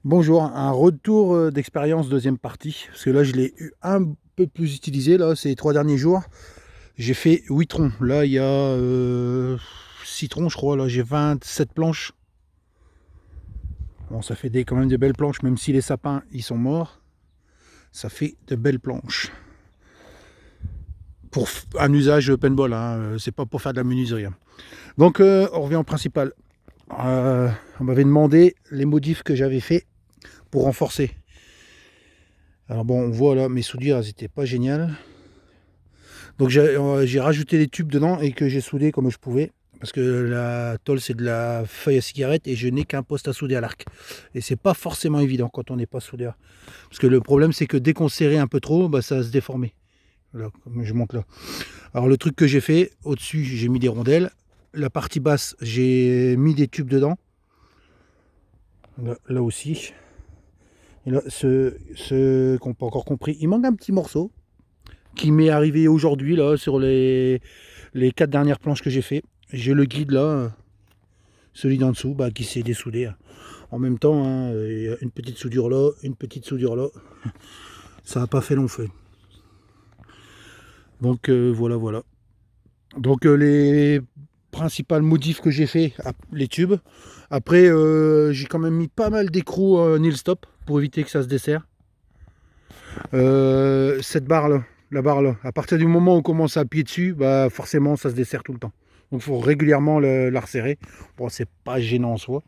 Bonjour, un retour d'expérience deuxième partie, parce que là je l'ai eu un peu plus utilisé, là ces 3 derniers jours. J'ai fait 8 troncs, là il y a 6 troncs je crois, là j'ai 27 planches. Bon ça fait quand même de belles planches, même si les sapins ils sont morts, ça fait de belles planches. Pour un usage paintball, hein, c'est pas pour faire de la menuiserie. Hein. Donc on revient au principal. On m'avait demandé les modifs que j'avais fait pour renforcer. Alors bon, on voit là, mes soudures, elles étaient pas géniales. Donc j'ai rajouté les tubes dedans et que j'ai soudé comme je pouvais. Parce que la tôle c'est de la feuille à cigarette et je n'ai qu'un poste à souder à l'arc. Et c'est pas forcément évident quand on n'est pas soudeur. Parce que le problème c'est que dès qu'on serrait un peu trop, bah, ça va se déformer. Voilà, comme je monte là. Alors le truc que j'ai fait, au-dessus j'ai mis des rondelles. La partie basse, j'ai mis des tubes dedans. Là aussi. Et là, ce qu'on n'a pas encore compris, il manque un petit morceau qui m'est arrivé aujourd'hui là sur les 4 dernières planches que j'ai fait. J'ai le guide là, celui d'en dessous, bah, qui s'est dessoudé. Hein. En même temps, hein, il y a une petite soudure là, une petite soudure là. Ça n'a pas fait long feu. Donc voilà, voilà. Donc les principales modifs que j'ai fait, les tubes. Après, j'ai quand même mis pas mal d'écrous nil stop pour éviter que ça se desserre. Cette barre là, la barre là, à partir du moment où on commence à appuyer dessus, bah forcément ça se dessert tout le temps. Donc il faut régulièrement la resserrer. Bon, c'est pas gênant en soi.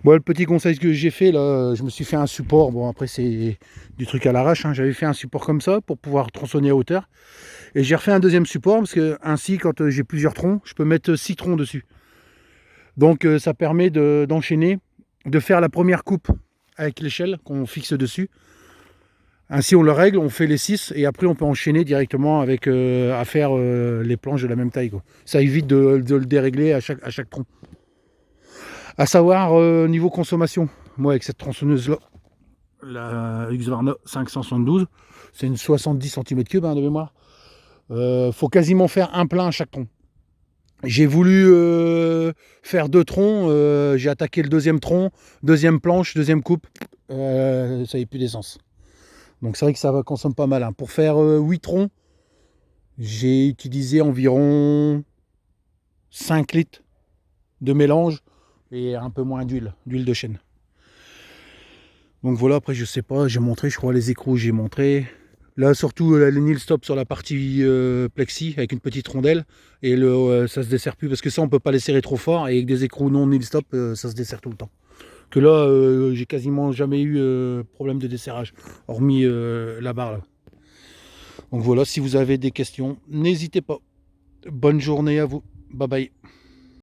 Bon, le petit conseil que j'ai fait là, je me suis fait un support. Bon, après c'est du truc à l'arrache. Hein. J'avais fait un support comme ça pour pouvoir tronçonner à hauteur. Et j'ai refait un deuxième support parce que ainsi, quand j'ai plusieurs troncs, je peux mettre 6 troncs dessus. Donc ça permet d'enchaîner, de faire la première coupe avec l'échelle qu'on fixe dessus. Ainsi on le règle, on fait les 6 et après on peut enchaîner directement avec à faire les planches de la même taille. Quoi. Ça évite de le dérégler à chaque tronc. À savoir niveau consommation, moi avec cette tronçonneuse là, la Husqvarna 572, c'est une 70 cm3 hein, de mémoire. Faut quasiment faire un plein à chaque tronc. J'ai voulu faire 2 troncs, j'ai attaqué le deuxième tronc, deuxième planche, deuxième coupe, ça n'avait plus d'essence. Donc c'est vrai que ça consomme pas mal. Hein. Pour faire 8 troncs, j'ai utilisé environ 5 litres de mélange et un peu moins d'huile de chêne. Donc voilà, après je sais pas, j'ai montré, je crois les écrous, j'ai montré. Là surtout le nil stop sur la partie plexi avec une petite rondelle et ça se dessert plus parce que ça on peut pas les serrer trop fort et avec des écrous non nil stop ça se dessert tout le temps. Que là j'ai quasiment jamais eu problème de desserrage hormis la barre là. Donc voilà, si vous avez des questions, n'hésitez pas. Bonne journée à vous. Bye bye.